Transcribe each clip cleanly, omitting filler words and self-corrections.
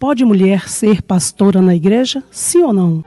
Pode mulher ser pastora na igreja? Sim ou não?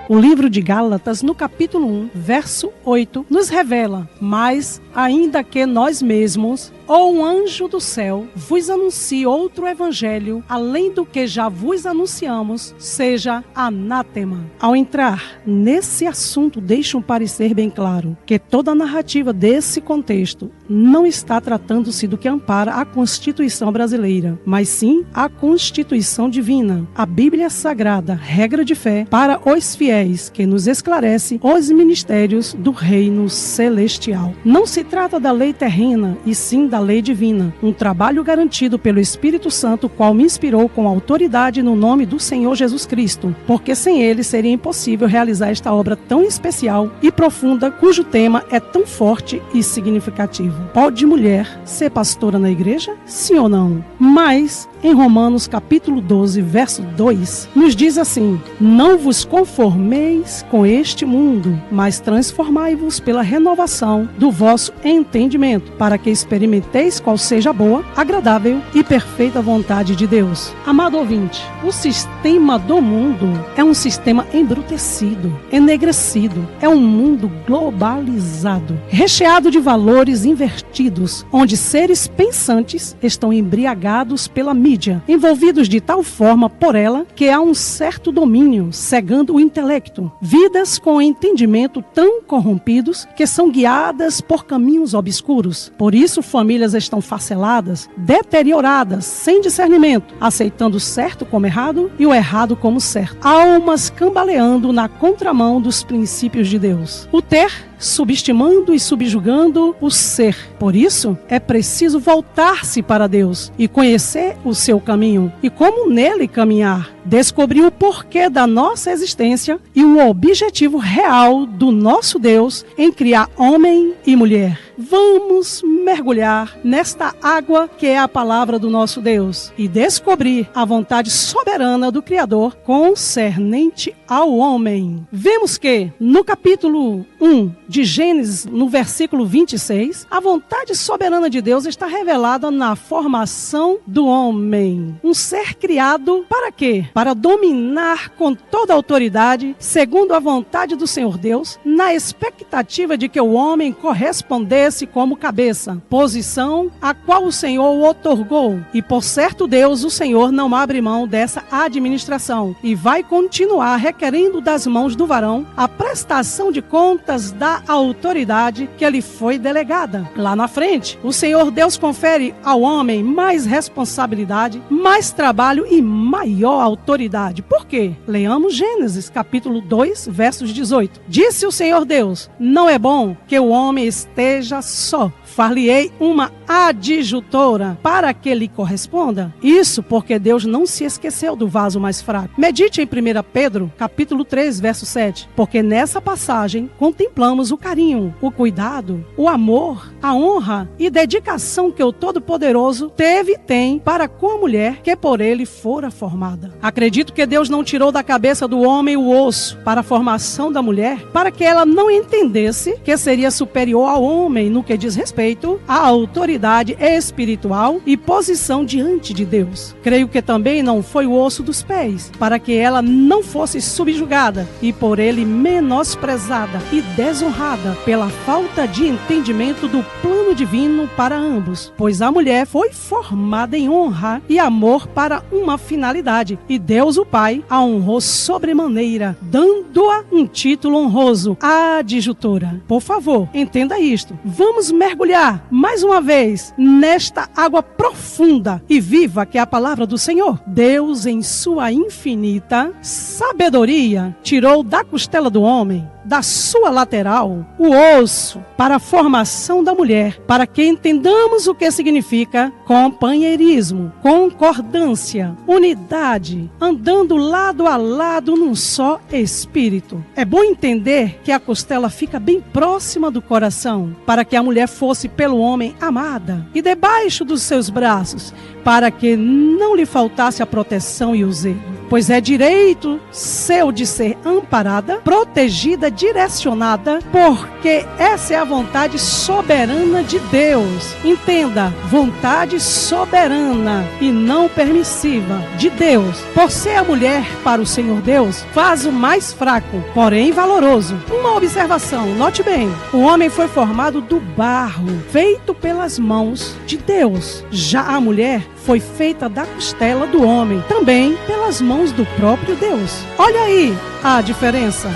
O livro de Gálatas, no capítulo 1, verso 8, nos revela: mas, ainda que nós mesmos, ou um anjo do céu, vos anuncie outro evangelho, além do que já vos anunciamos, seja anátema. Ao entrar nesse assunto, deixo um parecer bem claro, que toda a narrativa desse contexto não está tratando-se do que ampara a Constituição brasileira, mas sim a Constituição divina, a Bíblia Sagrada, regra de fé para os fiéis, que nos esclarece os ministérios do reino celestial. Não se trata da lei terrena, e sim da lei divina, um trabalho garantido pelo Espírito Santo, qual me inspirou com autoridade no nome do Senhor Jesus Cristo, porque sem ele seria impossível realizar esta obra tão especial e profunda, cujo tema é tão forte e significativo. Pode mulher ser pastora na igreja? Sim ou não? Mas, em Romanos capítulo 12, verso 2, nos diz assim: não vos conformeis com este mundo, mas transformai-vos pela renovação do vosso entendimento, para que experimenteis qual seja a boa, agradável e perfeita vontade de Deus. Amado ouvinte, o sistema do mundo é um sistema embrutecido, enegrecido, é um mundo globalizado, recheado de valores invertidos, onde seres pensantes estão embriagados pela mídia, envolvidos de tal forma por ela que há um certo domínio, cegando o intelecto. Vidas com entendimento tão corrompidos que são guiadas por caminhos obscuros. Por isso, famílias estão faceladas, deterioradas, sem discernimento, aceitando o certo como errado e o errado como certo. Almas cambaleando na contramão dos princípios de Deus. O ter subestimando e subjugando o ser. Por isso, é preciso voltar-se para Deus e conhecer o seu caminho e como nele caminhar. Descobrir o porquê da nossa existência e o objetivo real do nosso Deus em criar homem e mulher. Vamos mergulhar nesta água que é a palavra do nosso Deus e descobrir a vontade soberana do Criador concernente ao homem. Vemos que no capítulo 1 de Gênesis, no versículo 26, a vontade soberana de Deus está revelada na formação do homem. Um ser criado para quê? Para dominar com toda a autoridade, segundo a vontade do Senhor Deus, na expectativa de que o homem correspondesse como cabeça, posição a qual o Senhor o outorgou. E por certo Deus, o Senhor não abre mão dessa administração e vai continuar requerendo das mãos do varão a prestação de contas da autoridade que lhe foi delegada. Lá na frente, o Senhor Deus confere ao homem mais responsabilidade, mais trabalho e maior autoridade. Por quê? Leamos Gênesis, capítulo 2, versos 18. Disse o Senhor Deus: não é bom que o homem esteja só. Far-lhe-ei uma adjutora para que lhe corresponda. Isso porque Deus não se esqueceu do vaso mais fraco. Medite em 1 Pedro, capítulo 3, verso 7. Porque nessa passagem contemplamos o carinho, o cuidado, o amor, a honra e dedicação que o Todo-Poderoso teve e tem para com a mulher que por ele fora formada. Acredito que Deus não tirou da cabeça do homem o osso para a formação da mulher, para que ela não entendesse que seria superior ao homem no que diz respeito à autoridade espiritual e posição diante de Deus. Creio que também não foi o osso dos pés, para que ela não fosse subjugada e por ele menosprezada e desonrada pela falta de entendimento do plano divino para ambos, pois a mulher foi formada em honra e amor para uma finalidade, e Deus o Pai a honrou sobremaneira, dando-a um título honroso, adjutora. Por favor, entenda isto. Vamos mergulhar mais uma vez nesta água profunda e viva que é a palavra do Senhor. Deus, em sua infinita sabedoria, tirou da costela do homem, da sua lateral, o osso para a formação da mulher, para que entendamos o que significa companheirismo, concordância, unidade, andando lado a lado num só espírito. É bom entender que a costela fica bem próxima do coração, para que a mulher fosse pelo homem amada, e debaixo dos seus braços, para que não lhe faltasse a proteção e o zelo. pois é direito seu de ser amparada, protegida, direcionada, porque essa é a vontade soberana de Deus. Entenda, vontade soberana e não permissiva de Deus. Por ser a mulher para o Senhor Deus, faz o mais fraco, porém valoroso. Uma observação, note bem, o homem foi formado do barro, feito pelas mãos de Deus. Já a mulher foi feita da costela do homem, também pelas mãos do próprio Deus. Olha aí a diferença.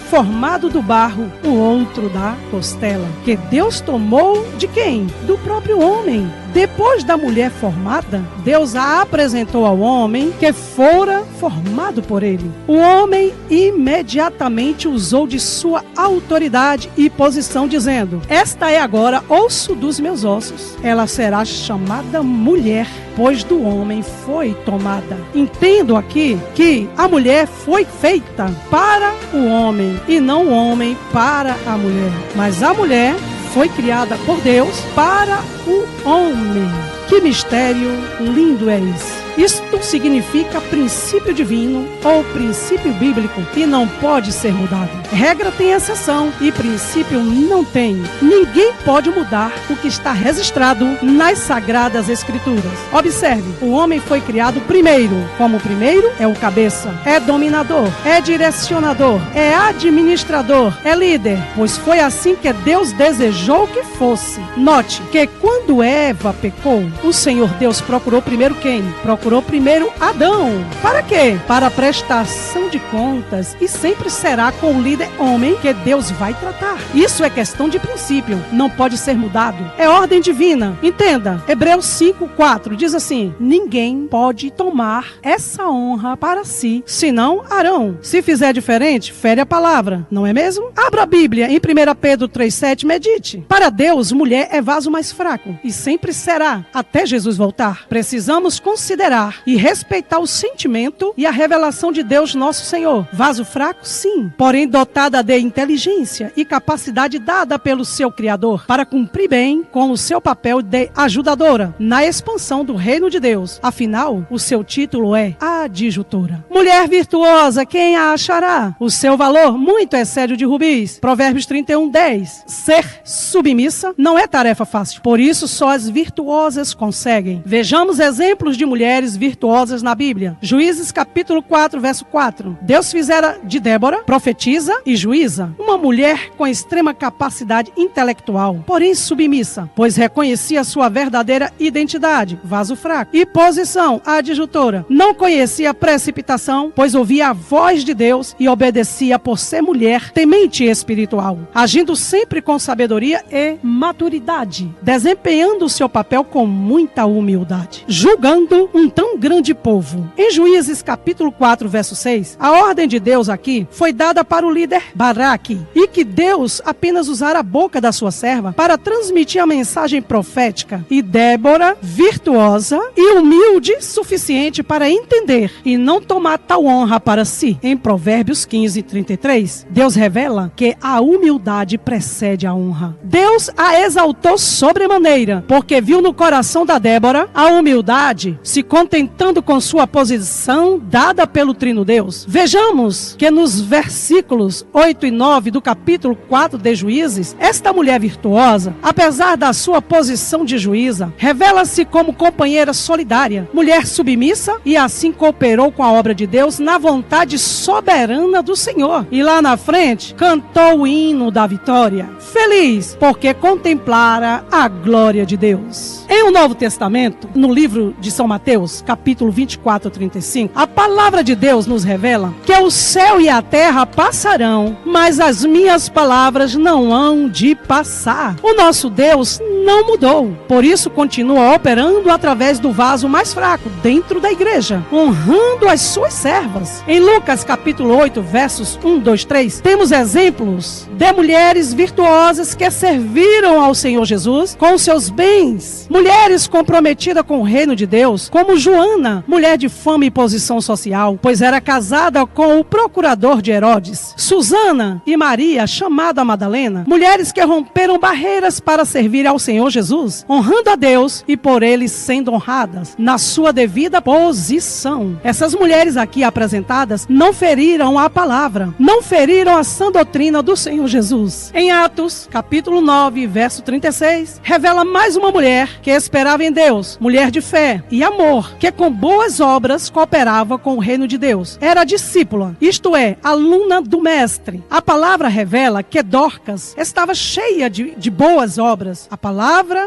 Formado do barro, o outro da costela. Que Deus tomou de quem? Do próprio homem. Depois da mulher formada, Deus a apresentou ao homem que fora formado por ele. O homem imediatamente usou de sua autoridade e posição, dizendo: esta é agora osso dos meus ossos. Ela será chamada mulher, pois do homem foi tomada. Entendo aqui que a mulher foi feita para o homem e não o homem para a mulher. Mas a mulher foi criada por Deus para o homem. Que mistério lindo é esse! Isto significa princípio divino ou princípio bíblico e não pode ser mudado. Regra tem exceção e princípio não tem. Ninguém pode mudar o que está registrado nas Sagradas Escrituras. Observe, o homem foi criado primeiro. Como primeiro é o cabeça, é dominador, é direcionador, é administrador, é líder, pois foi assim que Deus desejou que fosse. Note que quando Eva pecou, o Senhor Deus procurou primeiro quem? Procurou primeiro Adão. Para quê? Para prestação de contas, e sempre será com o líder homem que Deus vai tratar. Isso é questão de princípio, não pode ser mudado. É ordem divina. Entenda, Hebreus 5:4 diz assim: ninguém pode tomar essa honra para si, senão Arão. Se fizer diferente, fere a palavra, não é mesmo? Abra a Bíblia em 1 Pedro 3:7, medite. Para Deus, mulher é vaso mais fraco, e sempre será, até Jesus voltar. Precisamos considerar e respeitar o sentimento e a revelação de Deus nosso Senhor. Vaso fraco, sim, porém dotada de inteligência e capacidade dada pelo seu Criador para cumprir bem com o seu papel de ajudadora na expansão do reino de Deus. Afinal, o seu título é adjutora. Mulher virtuosa, quem a achará? O seu valor muito excede o de rubis. Provérbios 31:10. Ser submissa não é tarefa fácil, por isso só as virtuosas conseguem. Vejamos exemplos de mulheres virtuosas na Bíblia. Juízes capítulo 4, verso 4. Deus fizera de Débora profetisa e juíza, uma mulher com extrema capacidade intelectual, porém submissa, pois reconhecia sua verdadeira identidade, vaso fraco, e posição, adjutora. Não conhecia precipitação, pois ouvia a voz de Deus e obedecia por ser mulher temente espiritual, agindo sempre com sabedoria e maturidade, desempenhando o seu papel com muita humildade, julgando um tão grande povo. Em Juízes capítulo 4, verso 6, a ordem de Deus aqui foi dada para o líder Baraque, e que Deus apenas usara a boca da sua serva para transmitir a mensagem profética, e Débora, virtuosa e humilde suficiente para entender e não tomar tal honra para si. Em Provérbios 15:33, Deus revela que a humildade precede a honra. Deus a exaltou sobremaneira, porque viu no coração da Débora a humildade, se contentando com sua posição dada pelo Trino Deus. Vejamos que nos versículos 8 e 9 do capítulo 4 de Juízes, esta mulher virtuosa, apesar da sua posição de juíza, revela-se como companheira solidária, mulher submissa, e assim cooperou com a obra de Deus na vontade soberana do Senhor. E lá na frente, cantou o hino da vitória, feliz porque contemplara a glória de Deus. Em o Novo Testamento, no livro de São Mateus, capítulo 24:35, a palavra de Deus nos revela que o céu e a terra passarão, mas as minhas palavras não hão de passar. O nosso Deus não mudou, por isso continua operando através do vaso mais fraco dentro da igreja, honrando as suas servas. Em Lucas capítulo 8, versos 1, 2, 3, temos exemplos de mulheres virtuosas que serviram ao Senhor Jesus com seus bens. Mulheres comprometidas com o reino de Deus, como Joana, mulher de fama e posição social, pois era casada com o procurador de Herodes. Susana e Maria, chamada Madalena, mulheres que romperam barreiras para servir ao Senhor Senhor Jesus, honrando a Deus e por Ele sendo honradas na sua devida posição. Essas mulheres aqui apresentadas não feriram a palavra, não feriram a sã doutrina do Senhor Jesus. Em Atos, capítulo 9, verso 36, revela mais uma mulher que esperava em Deus, mulher de fé e amor, que com boas obras cooperava com o reino de Deus. Era discípula, isto é, aluna do mestre. A palavra revela que Dorcas estava cheia de boas obras. A palavra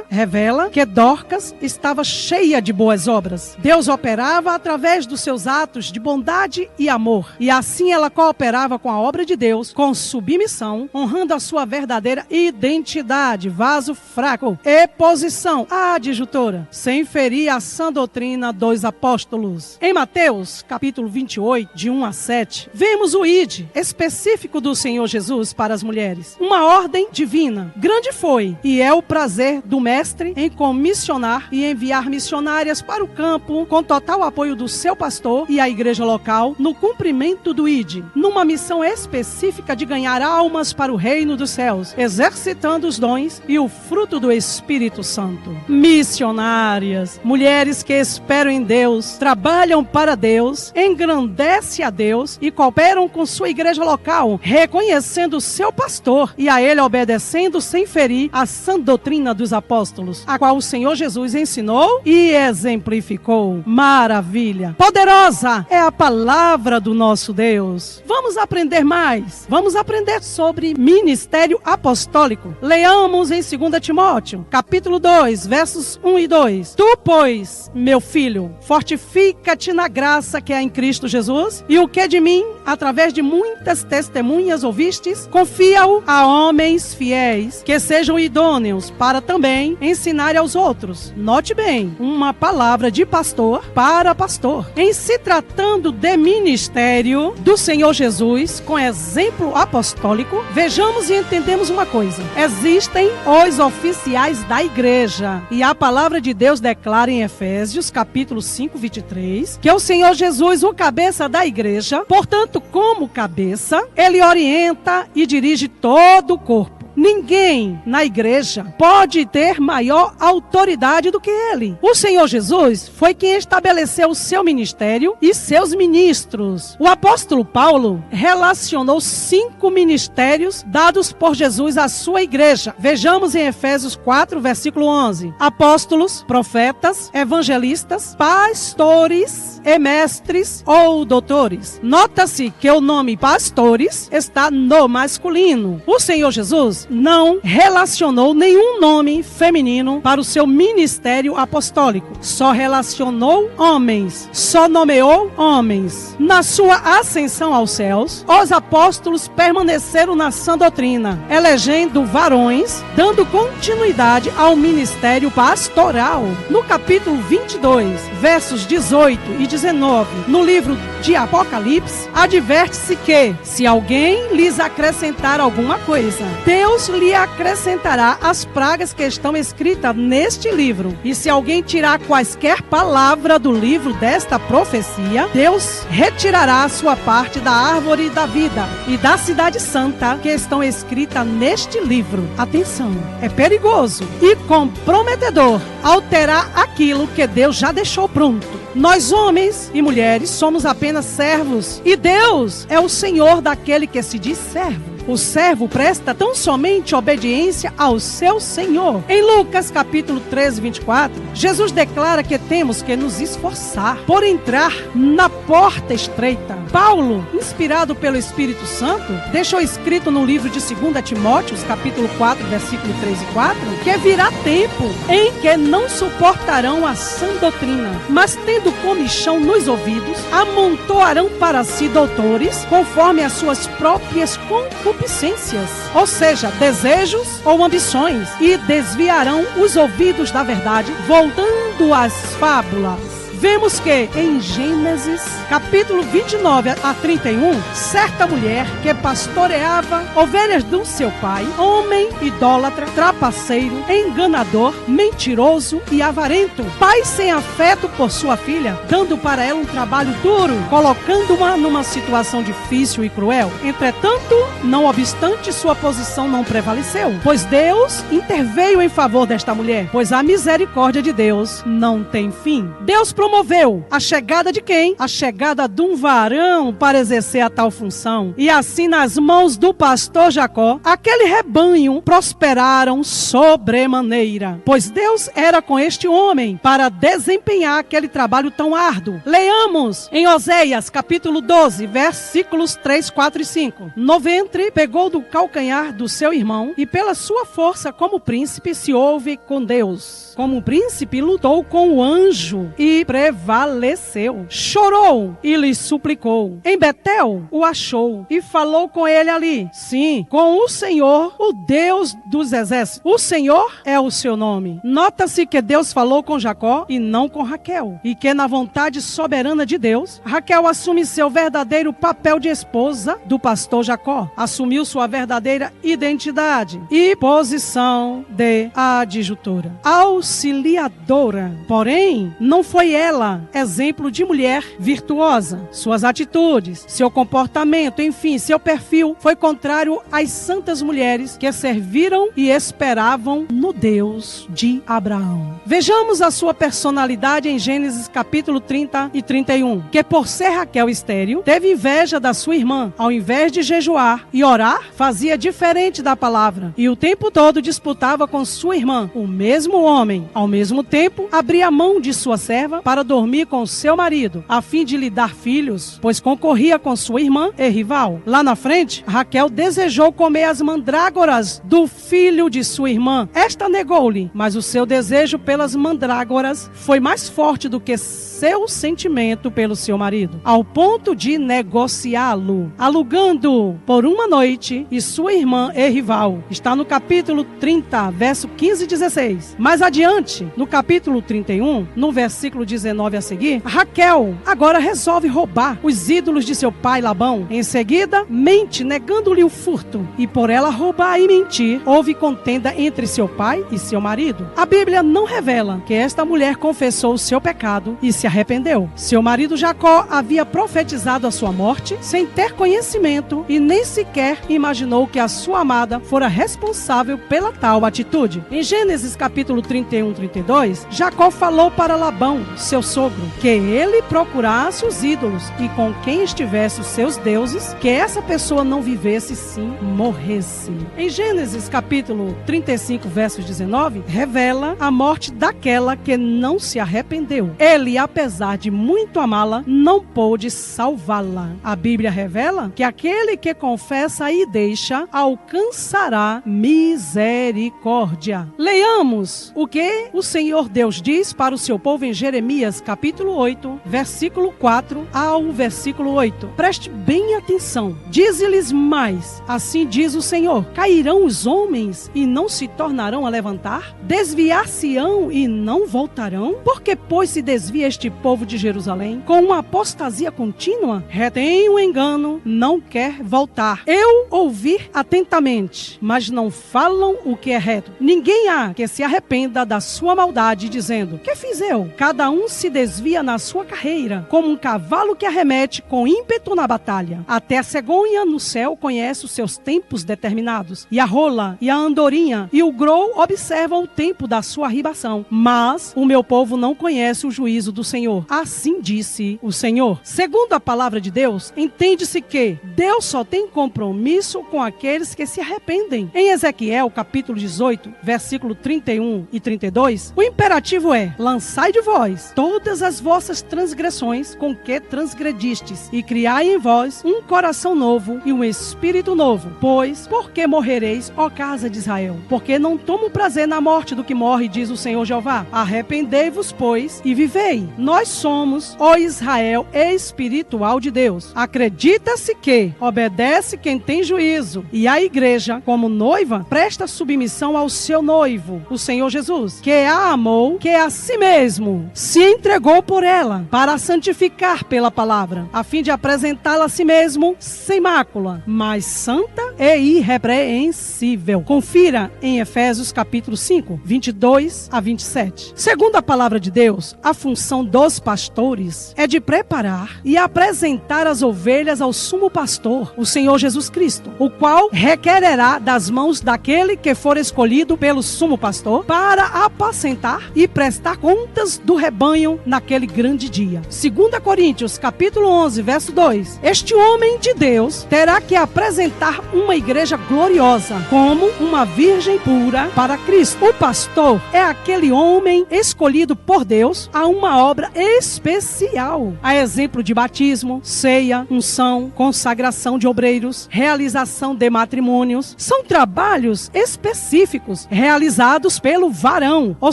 revela que Dorcas estava cheia de boas obras. Deus operava através dos seus atos de bondade e amor. E assim ela cooperava com a obra de Deus, com submissão, honrando a sua verdadeira identidade, vaso fraco, e posição, a adjutora, sem ferir a sã doutrina dos apóstolos. Em Mateus, capítulo 28, de 1 a 7, vemos o ide específico do Senhor Jesus para as mulheres. Uma ordem divina. Grande foi e é o prazer do mestre em comissionar e enviar missionárias para o campo com total apoio do seu pastor e a igreja local no cumprimento do ide, numa missão específica de ganhar almas para o reino dos céus, exercitando os dons e o fruto do Espírito Santo. Missionárias, mulheres que esperam em Deus, trabalham para Deus, engrandecem a Deus e cooperam com sua igreja local, reconhecendo o seu pastor e a ele obedecendo sem ferir a sã doutrina dos apóstolos, a qual o Senhor Jesus ensinou e exemplificou. Maravilha! Poderosa é a palavra do nosso Deus. Vamos aprender mais. Vamos aprender sobre ministério apostólico. Leamos em 2 Timóteo, capítulo 2, versos 1 e 2. Tu, pois, meu filho, fortifica-te na graça que há em Cristo Jesus, e o que de mim, através de muitas testemunhas ouvistes, confia-o a homens fiéis, que sejam idôneos para também ensinar aos outros. Note bem, uma palavra de pastor para pastor. Em se tratando de ministério do Senhor Jesus, com exemplo apostólico, vejamos e entendemos uma coisa. Existem os oficiais da igreja, e a palavra de Deus declara em Efésios, capítulo 5, 23, que o Senhor Jesus, o cabeça da igreja, portanto, como cabeça, ele orienta e dirige todo o corpo. Ninguém na igreja pode ter maior autoridade do que ele. O Senhor Jesus foi quem estabeleceu o seu ministério e seus ministros. O apóstolo Paulo relacionou 5 ministérios dados por Jesus à sua igreja. Vejamos em Efésios 4, versículo 11. Apóstolos, profetas, evangelistas, pastores e mestres ou doutores. Nota-se que o nome pastores está no masculino. O Senhor Jesus não relacionou nenhum nome feminino para o seu ministério apostólico. Só relacionou homens. Só nomeou homens. Na sua ascensão aos céus, os apóstolos permaneceram na sã doutrina, elegendo varões, dando continuidade ao ministério pastoral. No capítulo 22, versos 18 e 19, no livro de Apocalipse, adverte-se que, se alguém lhes acrescentar alguma coisa, Deus lhe acrescentará as pragas que estão escritas neste livro. E se alguém tirar quaisquer palavra do livro desta profecia, Deus retirará a sua parte da árvore da vida e da cidade santa que estão escritas neste livro. Atenção, é perigoso e comprometedor alterar aquilo que Deus já deixou pronto. Nós, homens e mulheres, somos apenas servos e Deus é o Senhor daquele que se diz servo. O servo presta tão somente obediência ao seu Senhor. Em Lucas capítulo 13, 24, Jesus declara que temos que nos esforçar por entrar na porta estreita. Paulo, inspirado pelo Espírito Santo, deixou escrito no livro de 2 Timóteo, capítulo 4, versículo 3 e 4, que virá tempo em que não suportarão a sã doutrina, mas tendo comichão nos ouvidos, amontoarão para si doutores, conforme as suas próprias concupiscências, ou seja, desejos ou ambições, e desviarão os ouvidos da verdade, voltando às fábulas. vemos que em Gênesis capítulo 29 a 31, certa mulher que pastoreava ovelhas do seu pai, homem idólatra, trapaceiro, enganador, mentiroso e avarento, pai sem afeto por sua filha, dando para ela um trabalho duro, colocando-a numa situação difícil e cruel. Entretanto, não obstante, sua posição não prevaleceu, pois Deus interveio em favor desta mulher, pois a misericórdia de Deus não tem fim. Deus promoveu a chegada de quem? A chegada de um varão para exercer a tal função. E assim, nas mãos do pastor Jacó, aquele rebanho prosperaram sobremaneira, pois Deus era com este homem para desempenhar aquele trabalho tão árduo. Leamos em Oséias capítulo 12, versículos 3, 4 e 5. No ventre pegou do calcanhar do seu irmão, e pela sua força como príncipe se houve com Deus. Como príncipe lutou com o anjo e prevaleceu. Chorou e lhe suplicou. Em Betel o achou e falou com ele ali. Sim, com o Senhor, o Deus dos exércitos. O Senhor é o seu nome. Nota-se que Deus falou com Jacó e não com Raquel. E que na vontade soberana de Deus, Raquel assume seu verdadeiro papel de esposa do pastor Jacó. Assumiu sua verdadeira identidade e posição de adjutora, auxiliadora. Porém, não foi ela exemplo de mulher virtuosa. Suas atitudes, seu comportamento, enfim, seu perfil foi contrário às santas mulheres que serviram e esperavam no Deus de Abraão. Vejamos a sua personalidade em Gênesis capítulo 30 e 31, que por ser Raquel estéril, teve inveja da sua irmã. Ao invés de jejuar e orar, fazia diferente da palavra e o tempo todo disputava com sua irmã. O mesmo homem, ao mesmo tempo, abria mão de sua serva para dormir com seu marido, a fim de lhe dar filhos, pois concorria com sua irmã e rival. Lá na frente, Raquel desejou comer as mandrágoras do filho de sua irmã. Esta negou-lhe, mas o seu desejo pelas mandrágoras foi mais forte do que seu sentimento pelo seu marido, ao ponto de negociá-lo, alugando por uma noite e sua irmã e rival. Está no capítulo 30, verso 15 e 16. Mais adiante, no capítulo 31, no versículo 19 a seguir, Raquel agora resolve roubar os ídolos de seu pai Labão. Em seguida, mente, negando-lhe o furto. E por ela roubar e mentir, houve contenda entre seu pai e seu marido. A Bíblia não revela que esta mulher confessou o seu pecado e se arrependeu. Seu marido Jacó havia profetizado a sua morte sem ter conhecimento e nem sequer imaginou que a sua amada fora responsável pela tal atitude. Em Gênesis capítulo 31, 32, Jacó falou para Labão, seu sogro, que ele procurasse os ídolos e com quem estivesse os seus deuses, que essa pessoa não vivesse, sim morresse. Em Gênesis capítulo 35, versos 19, revela a morte daquela que não se arrependeu. Ele, apesar de muito amá-la, não pôde salvá-la. A Bíblia revela que aquele que confessa e deixa alcançará misericórdia. Leiamos o que o Senhor Deus diz para o seu povo em Jeremias capítulo 8, versículo 4 ao versículo 8. Preste bem atenção. Dize-lhes mais, assim diz o Senhor: cairão os homens e não se tornarão a levantar? Desviar-se-ão e não voltarão? Porque, pois, se desvia este povo de Jerusalém com uma apostasia contínua? Retém o engano, não quer voltar. Eu ouvi atentamente, mas não falam o que é reto. Ninguém há que se arrependa da sua maldade, dizendo: que fiz eu? Cada um se desvia na sua carreira, como um cavalo que arremete com ímpeto na batalha. Até a cegonha no céu conhece os seus tempos determinados, e a rola, e a andorinha, e o grou observam o tempo da sua ribação. Mas o meu povo não conhece o juízo do Senhor. Assim disse o Senhor. Segundo a palavra de Deus, entende-se que Deus só tem compromisso com aqueles que se arrependem. Em Ezequiel, capítulo 18, versículo 31 e 32, o imperativo é: lançai de vós todas as vossas transgressões com que transgredistes, e criai em vós um coração novo e um espírito novo. Pois, por que morrereis, ó casa de Israel? Porque não tomo prazer na morte do que morre, diz o Senhor Jeová. Arrependei-vos, pois, e vivei. Nós somos o Israel espiritual de Deus. Acredita-se que obedece quem tem juízo, e a igreja, como noiva, presta submissão ao seu noivo, o Senhor Jesus, que a amou, que a si mesmo se entregou por ela, para a santificar pela palavra, a fim de apresentá-la a si mesmo sem mácula, mas santa e irrepreensível. Confira em Efésios capítulo 5, 22 a 27. Segundo a palavra de Deus, a função dos pastores é de preparar e apresentar as ovelhas ao sumo pastor, o Senhor Jesus Cristo, o qual requererá das mãos daquele que for escolhido pelo sumo pastor para apacentar e prestar contas do rebanho naquele grande dia. 2 Coríntios capítulo 11, verso 2. Este homem de Deus terá que apresentar uma igreja gloriosa, como uma virgem pura para Cristo. O pastor é aquele homem escolhido por Deus a uma obra especial, a exemplo de batismo, ceia, unção, consagração de obreiros, realização de matrimônios. São trabalhos específicos realizados pelo varão, ou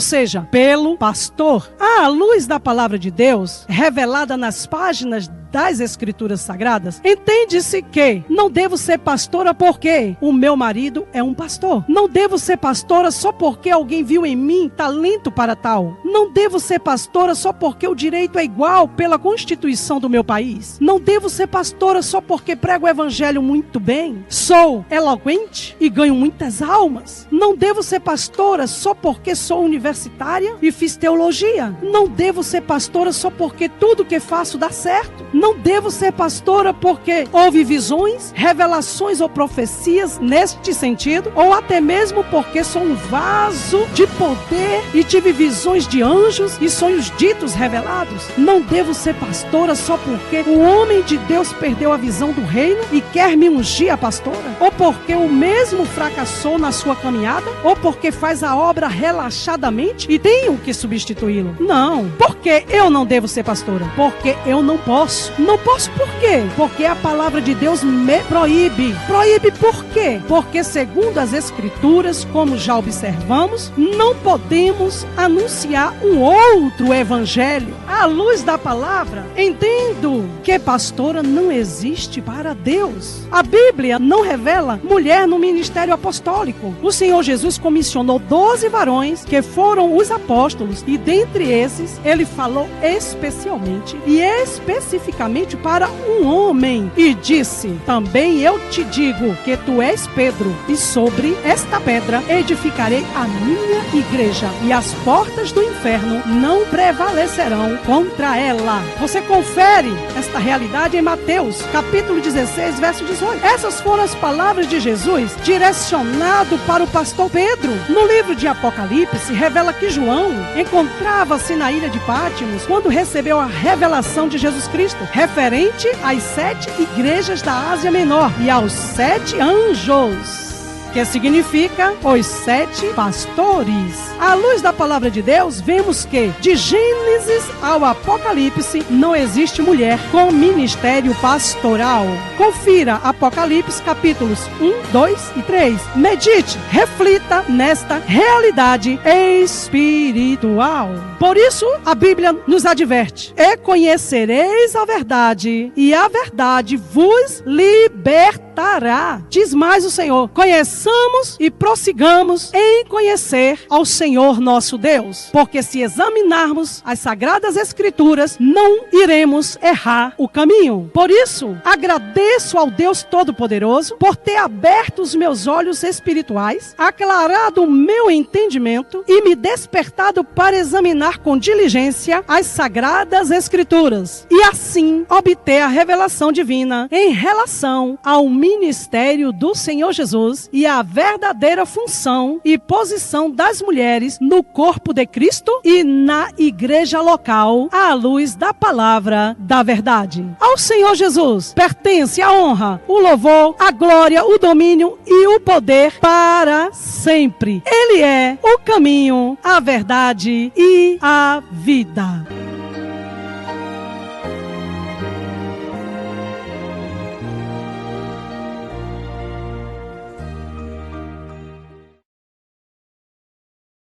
seja, pelo pastor. À luz da palavra de Deus, revelada nas páginas das Escrituras Sagradas, entende-se que não devo ser pastora porque o meu marido é um pastor. Não devo ser pastora só porque alguém viu em mim talento para tal. Não devo ser pastora só porque o direito é igual pela Constituição do meu país. Não devo ser pastora só porque prego o evangelho muito bem, sou eloquente e ganho muitas almas. Não devo ser pastora só porque sou universitária e fiz teologia. Não devo ser pastora só porque tudo que faço dá certo. Não devo ser pastora porque houve visões, revelações ou profecias neste sentido, ou até mesmo porque sou um vaso de poder e tive visões de anjos e sonhos ditos revelados. Não devo ser pastora só porque o homem de Deus perdeu a visão do reino e quer me ungir a pastora, ou porque o mesmo fracassou na sua caminhada, ou porque faz a obra relaxadamente e tenho que substituí-lo. Não. Por que eu não devo ser pastora? Porque eu não posso. Não posso por quê? Porque a palavra de Deus me proíbe. Proíbe por quê? Porque segundo as Escrituras, como já observamos, não podemos anunciar um outro evangelho. À luz da palavra, entendo que pastora não existe para Deus. A Bíblia não revela mulher no ministério apostólico. O Senhor Jesus comissionou 12 varões que foram os apóstolos e dentre esses ele falou especialmente e especificamente para um homem e disse: também eu te digo que tu és Pedro e sobre esta pedra edificarei a minha igreja e as portas do inferno não prevalecerão contra ela. Você confere esta realidade em Mateus capítulo 16, verso 18. Essas foram as palavras de Jesus direcionado para o pastor Pedro. No livro de Apocalipse revela que João encontrava-se na ilha de Pátimos quando recebeu a revelação de Jesus Cristo, referente às 7 igrejas da Ásia Menor e aos 7 anjos, que significa os 7 pastores. À luz da palavra de Deus, vemos que de Gênesis ao Apocalipse não existe mulher com ministério pastoral. Confira Apocalipse capítulos 1, 2 e 3. Medite, reflita nesta realidade espiritual. Por isso, a Bíblia nos adverte: e conhecereis a verdade, e a verdade vos libertará. Diz mais o Senhor: conheçamos e prossigamos em conhecer ao Senhor nosso Deus, porque se examinarmos as Sagradas Escrituras, não iremos errar o caminho. Por isso, agradeço ao Deus Todo-Poderoso por ter aberto os meus olhos espirituais, aclarado o meu entendimento e me despertado para examinar com diligência as Sagradas Escrituras e assim obter a revelação divina em relação ao ministério do Senhor Jesus e a verdadeira função e posição das mulheres no corpo de Cristo e na igreja local, à luz da palavra da verdade. Ao Senhor Jesus pertence a honra, o louvor, a glória, o domínio e o poder para sempre. Ele é o caminho, a verdade e a vida.